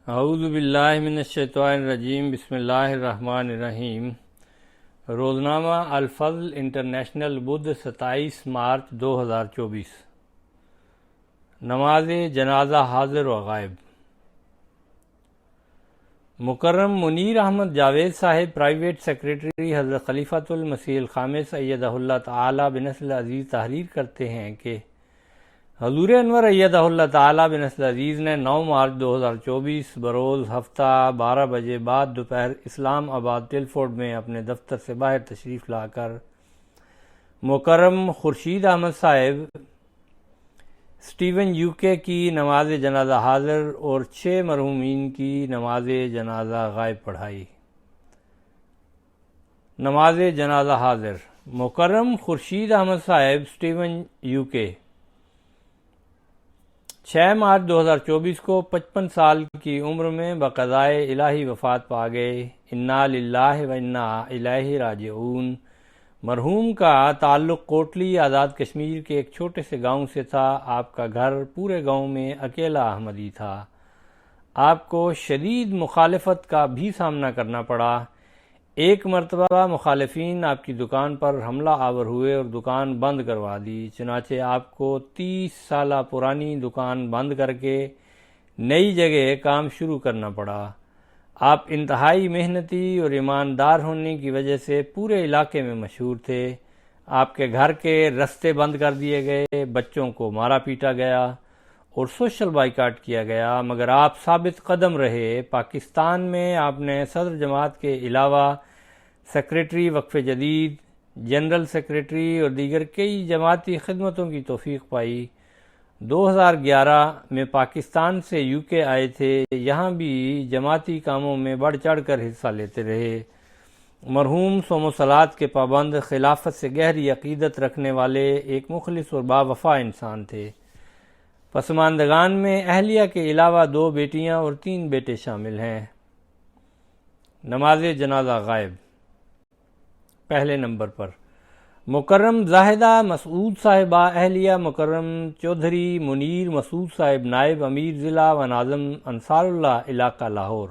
اعوذ باللہ من الشیطان الرجیم، بسم اللہ الرحمن الرحیم۔ روزنامہ الفضل انٹرنیشنل بدھ 27 مارچ 2024۔ نماز جنازہ حاضر و غائب۔ مکرم منیر احمد جاوید صاحب پرائیویٹ سیکریٹری حضرت خلیفۃ المسیح الخامس ایدہ اللہ تعالی بنصر عزیز تحریر کرتے ہیں کہ حضور انور ایدہ اللہ تعالی بنصر عزیز نے 9 مارچ 2024 بروز ہفتہ 12 بجے بعد دوپہر اسلام آباد ٹلفورڈ میں اپنے دفتر سے باہر تشریف لا کر مکرم خورشید احمد صاحب اسٹیون UK کی نماز جنازہ حاضر اور 6 مرحومین کی نماز جنازہ غائب پڑھائی۔ نماز جنازہ حاضر۔ مکرم خورشید احمد صاحب اسٹیون UK 6 مارچ 2024 کو 55 سال کی عمر میں بقضائے الہی وفات پا گئے۔ انا للہ و انا الیہ راجعون۔ مرحوم کا تعلق کوٹلی آزاد کشمیر کے ایک چھوٹے سے گاؤں سے تھا۔ آپ کا گھر پورے گاؤں میں اکیلا احمدی تھا۔ آپ کو شدید مخالفت کا بھی سامنا کرنا پڑا۔ ایک مرتبہ مخالفین آپ کی دکان پر حملہ آور ہوئے اور دکان بند کروا دی، چنانچہ آپ کو 30 سالہ پرانی دکان بند کر کے نئی جگہ کام شروع کرنا پڑا۔ آپ انتہائی محنتی اور ایماندار ہونے کی وجہ سے پورے علاقے میں مشہور تھے۔ آپ کے گھر کے رستے بند کر دیے گئے، بچوں کو مارا پیٹا گیا اور سوشل بائیکاٹ کیا گیا، مگر آپ ثابت قدم رہے۔ پاکستان میں آپ نے صدر جماعت کے علاوہ سیکریٹری وقف جدید، جنرل سیکریٹری اور دیگر کئی جماعتی خدمتوں کی توفیق پائی۔ 2011 میں پاکستان سے UK آئے تھے، یہاں بھی جماعتی کاموں میں بڑھ چڑھ کر حصہ لیتے رہے۔ مرحوم صوم و صلات کے پابند، خلافت سے گہری عقیدت رکھنے والے ایک مخلص اور باوفا انسان تھے۔ پسماندگان میں اہلیہ کے علاوہ 2 بیٹیاں اور 3 بیٹے شامل ہیں۔ نماز جنازہ غائب۔ پہلے نمبر پر مکرم زاہدہ مسعود صاحبہ اہلیہ مکرم چودھری منیر مسعود صاحب نائب امیر ضلع و ناظم انصار اللہ علاقہ لاہور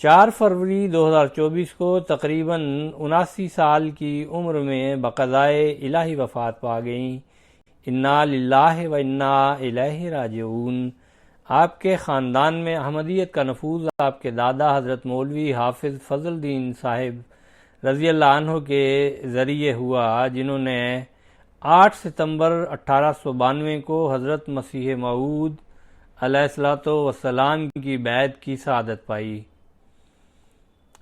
4 فروری 2024 کو تقریباً 79 سال کی عمر میں بقضائے الہی وفات پا گئیں۔ انا للہ و انا الیہ راجعون۔ آپ کے خاندان میں احمدیت کا نفوذ آپ کے دادا حضرت مولوی حافظ فضل الدین صاحب رضی اللہ عنہ کے ذریعے ہوا، جنہوں نے 8 ستمبر 1892 کو حضرت مسیح موعود علیہ الصلوۃ والسلام کی بیعت کی سعادت پائی۔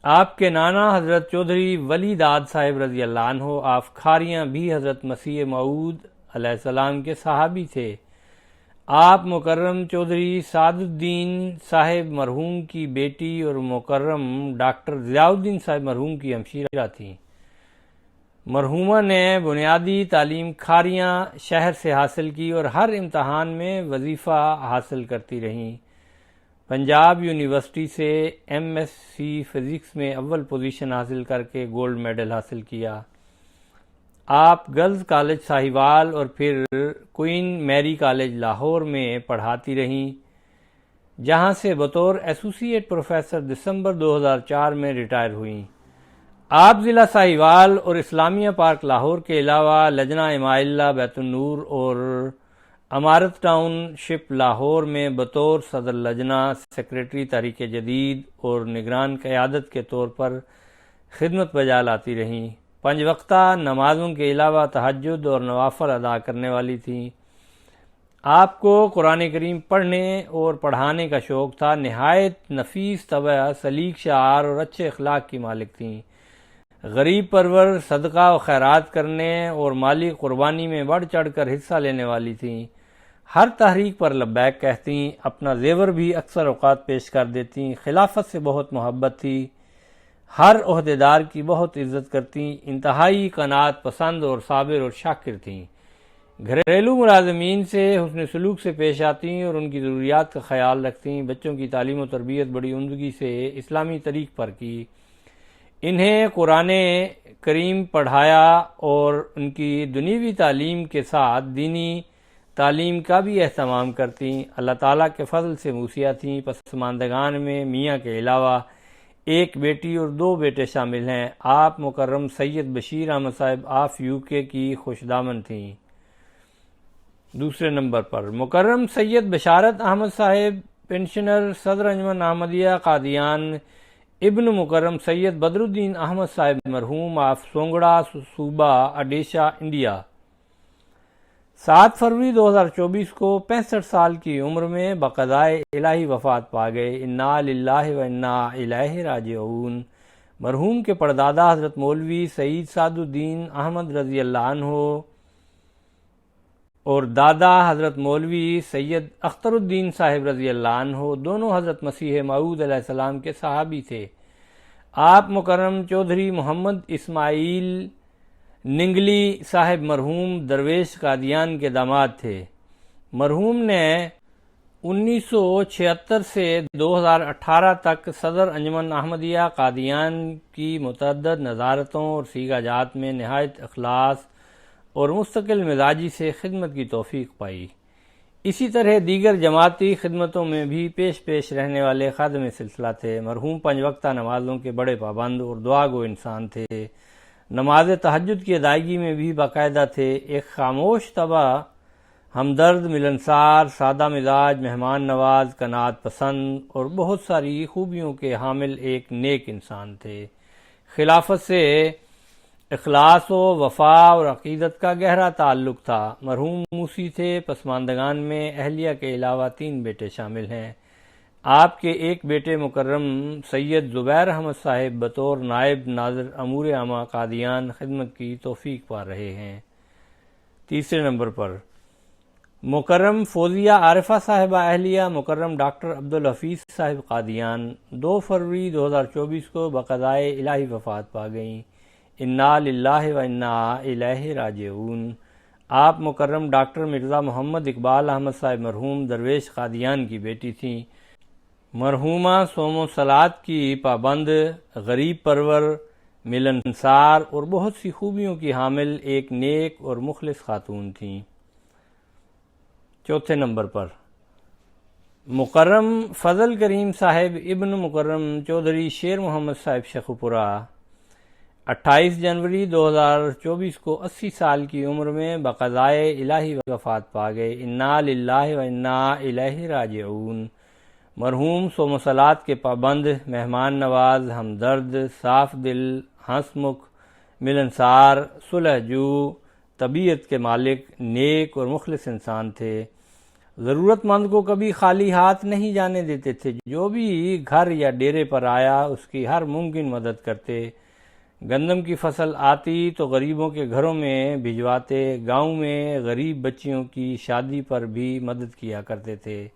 آپ کے نانا حضرت چودھری ولی داد صاحب رضی اللہ عنہ آپ کھاریاں بھی حضرت مسیح موعود علیہ السلام کے صحابی تھے۔ آپ مکرم چودھری سعد الدین صاحب مرحوم کی بیٹی اور مکرم ڈاکٹر ضیاء الدین صاحب مرحوم کی ہمشیرہ تھیں۔ مرحومہ نے بنیادی تعلیم کھاریاں شہر سے حاصل کی اور ہر امتحان میں وظیفہ حاصل کرتی رہیں۔ پنجاب یونیورسٹی سے MSc فزکس میں اول پوزیشن حاصل کر کے گولڈ میڈل حاصل کیا۔ آپ گرلز کالج ساہیوال اور پھر کوئین میری کالج لاہور میں پڑھاتی رہیں، جہاں سے بطور ایسوسی ایٹ پروفیسر دسمبر 2004 میں ریٹائر ہوئیں۔ آپ ضلع ساہیوال اور اسلامیہ پارک لاہور کے علاوہ لجنہ اماء اللہ بیت النور اور امارت ٹاؤن شپ لاہور میں بطور صدر لجنہ، سیکریٹری تحریک جدید اور نگران قیادت کے طور پر خدمت بجا لاتی رہیں۔ 5 وقتہ نمازوں کے علاوہ تہجد اور نوافل ادا کرنے والی تھیں۔ آپ کو قرآن کریم پڑھنے اور پڑھانے کا شوق تھا۔ نہایت نفیس طبع، سلیق شعار اور اچھے اخلاق کی مالک تھیں۔ غریب پرور، صدقہ و خیرات کرنے اور مالی قربانی میں بڑھ چڑھ کر حصہ لینے والی تھیں۔ ہر تحریک پر لبیک کہتیں، اپنا زیور بھی اکثر اوقات پیش کر دیتیں۔ خلافت سے بہت محبت تھی، ہر عہدیدار کی بہت عزت کرتیں۔ انتہائی قناعت پسند اور صابر اور شاکر تھیں۔ گھریلو ملازمین سے حسن سلوک سے پیش آتیں اور ان کی ضروریات کا خیال رکھتیں۔ بچوں کی تعلیم و تربیت بڑی عمدگی سے اسلامی طریق پر کی۔ انہیں قرآن کریم پڑھایا اور ان کی دنیوی تعلیم کے ساتھ دینی تعلیم کا بھی اہتمام کرتیں۔ اللہ تعالیٰ کے فضل سے موسیہ تھیں۔ پسماندگان میں میاں کے علاوہ ایک بیٹی اور 2 بیٹے شامل ہیں۔ آپ مکرم سید بشیر احمد صاحب آف UK کی خوش دامن تھیں۔ دوسرے نمبر پر مکرم سید بشارت احمد صاحب پنشنر، صدر انجمن احمدیہ قادیان، ابن مکرم سید بدر الدین احمد صاحب مرحوم آف سونگڑا صوبہ اڈیشہ انڈیا، 7 فروری 2024 کو 65 سال کی عمر میں بقضائے الہی وفات پا گئے۔ انا للہ و انا الیہ راجعون۔ مرحوم کے پردادا حضرت مولوی سعید سعد الدین احمد رضی اللہ عنہ اور دادا حضرت مولوی سید اختر الدین صاحب رضی اللہ عنہ دونوں حضرت مسیح موعود علیہ السلام کے صحابی تھے۔ آپ مکرم چودھری محمد اسماعیل ننگلی صاحب مرحوم درویش قادیان کے داماد تھے۔ مرحوم نے 1976 سے 2018 تک صدر انجمن احمدیہ قادیان کی متعدد نظارتوں اور سیگا جات میں نہایت اخلاص اور مستقل مزاجی سے خدمت کی توفیق پائی۔ اسی طرح دیگر جماعتی خدمتوں میں بھی پیش رہنے والے خادم سلسلہ تھے۔ مرحوم 5 وقتہ نمازوں کے بڑے پابند اور دعا گو انسان تھے۔ نماز تہجد کی ادائیگی میں بھی باقاعدہ تھے۔ ایک خاموش طبع، ہمدرد، ملنسار، سادہ مزاج، مہمان نواز، قناعت پسند اور بہت ساری خوبیوں کے حامل ایک نیک انسان تھے۔ خلافت سے اخلاص و وفا اور عقیدت کا گہرا تعلق تھا۔ مرحوم موسی تھے۔ پسماندگان میں اہلیہ کے علاوہ 3 بیٹے شامل ہیں۔ آپ کے ایک بیٹے مکرم سید زبیر احمد صاحب بطور نائب ناظر امور عامہ قادیان خدمت کی توفیق پا رہے ہیں۔ تیسرے نمبر پر مکرم فوزیہ عارفہ صاحبہ اہلیہ مکرم ڈاکٹر عبدالحفیظ صاحب قادیان 2 فروری 2024 کو بقضائے الہی وفات پا گئیں۔ انا للہ و انا الیہ راجعون۔ آپ مکرم ڈاکٹر مرزا محمد اقبال احمد صاحب مرحوم درویش قادیان کی بیٹی تھیں۔ مرحومہ صوم و صلات کی پابند، غریب پرور، ملنسار اور بہت سی خوبیوں کی حامل ایک نیک اور مخلص خاتون تھیں۔ چوتھے نمبر پر مکرم فضل کریم صاحب ابن مکرم چودھری شیر محمد صاحب شیخوپورہ 28 جنوری 2024 کو 80 سال کی عمر میں بقضائے الہی وفات پا گئے۔ انا للہ و انا الیہ راجعون۔ مرحوم صوم و صلات کے پابند، مہمان نواز، ہمدرد، صاف دل، ہنس مکھ، ملنسار، صلح جو، طبیعت کے مالک، نیک اور مخلص انسان تھے۔ ضرورت مند کو کبھی خالی ہاتھ نہیں جانے دیتے تھے۔ جو بھی گھر یا ڈیرے پر آیا اس کی ہر ممکن مدد کرتے۔ گندم کی فصل آتی تو غریبوں کے گھروں میں بھجواتے۔ گاؤں میں غریب بچیوں کی شادی پر بھی مدد کیا کرتے تھے۔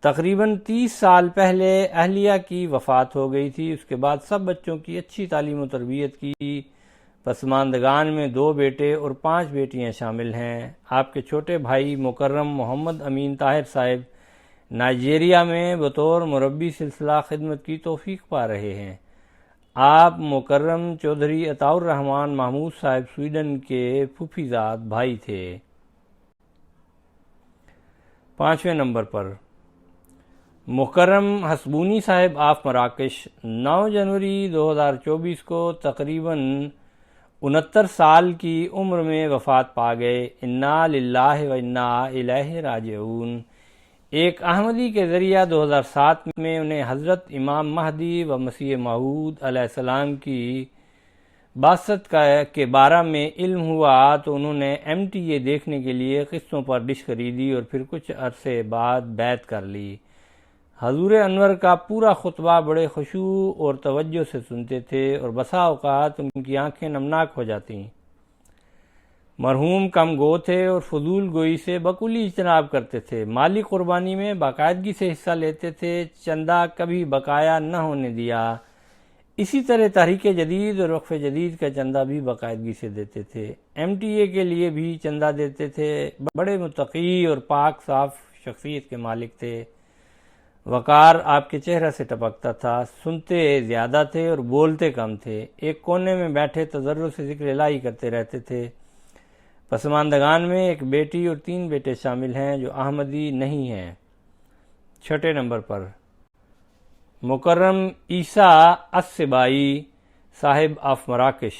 تقریباً 30 سال پہلے اہلیہ کی وفات ہو گئی تھی۔ اس کے بعد سب بچوں کی اچھی تعلیم و تربیت کی۔ پسماندگان میں 2 بیٹے اور 5 بیٹیاں شامل ہیں۔ آپ کے چھوٹے بھائی مکرم محمد امین طاہر صاحب نائجیریا میں بطور مربی سلسلہ خدمت کی توفیق پا رہے ہیں۔ آپ مکرم چودھری عطاء الرحمن محمود صاحب سویڈن کے پھوپھیزاد بھائی تھے۔ 5ویں نمبر پر مکرم حسبونی صاحب آف مراکش 9 جنوری 2024 کو تقریباً 69 سال کی عمر میں وفات پا گئے۔ انا للہ و انا الیہ راجعون۔ ایک احمدی کے ذریعہ 2007 میں انہیں حضرت امام مہدی و مسیح موعود علیہ السلام کی بعثت کے بارے میں علم ہوا تو انہوں نے MTA دیکھنے کے لیے قسطوں پر ڈش خریدی اور پھر کچھ عرصے بعد بیعت کر لی۔ حضور انور کا پورا خطبہ بڑے خشوع اور توجہ سے سنتے تھے اور بسا اوقات ان کی آنکھیں نمناک ہو جاتیں۔ مرحوم کم گو تھے اور فضول گوئی سے بکلی اجتناب کرتے تھے۔ مالی قربانی میں باقاعدگی سے حصہ لیتے تھے، چندہ کبھی بقایا نہ ہونے دیا۔ اسی طرح تحریک جدید اور وقف جدید کا چندہ بھی باقاعدگی سے دیتے تھے۔ MTA کے لیے بھی چندہ دیتے تھے۔ بڑے متقی اور پاک صاف شخصیت کے مالک تھے۔ وقار آپ کے چہرہ سے ٹپکتا تھا۔ سنتے زیادہ تھے اور بولتے کم تھے۔ ایک کونے میں بیٹھے تضرع سے ذکر الہی کرتے رہتے تھے۔ پسماندگان میں ایک بیٹی اور 3 بیٹے شامل ہیں جو احمدی نہیں ہیں۔ 6 نمبر پر مکرم عیسیٰ السبائی صاحب آف مراکش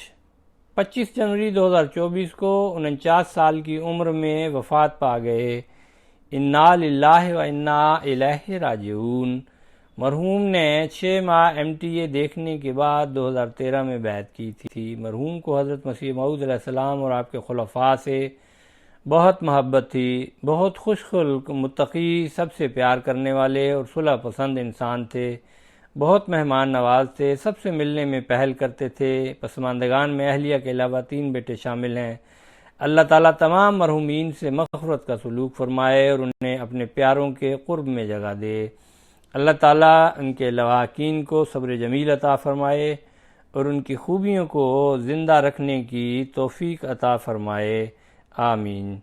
25 جنوری 2024 کو 49 سال کی عمر میں وفات پا گئے۔ انا للہ و انا الیہ راجعون۔ مرحوم نے 6 ماہ MTA دیکھنے کے بعد 2013 میں بیعت کی تھی۔ مرحوم کو حضرت مسیح موعود علیہ السلام اور آپ کے خلفاء سے بہت محبت تھی۔ بہت خوش خلق، متقی، سب سے پیار کرنے والے اور صلح پسند انسان تھے۔ بہت مہمان نواز تھے، سب سے ملنے میں پہل کرتے تھے۔ پسماندگان میں اہلیہ کے علاوہ 3 بیٹے شامل ہیں۔ اللہ تعالیٰ تمام مرحومین سے مغفرت کا سلوک فرمائے اور انہیں اپنے پیاروں کے قرب میں جگہ دے۔ اللہ تعالیٰ ان کے لواحقین کو صبر جمیل عطا فرمائے اور ان کی خوبیوں کو زندہ رکھنے کی توفیق عطا فرمائے، آمین۔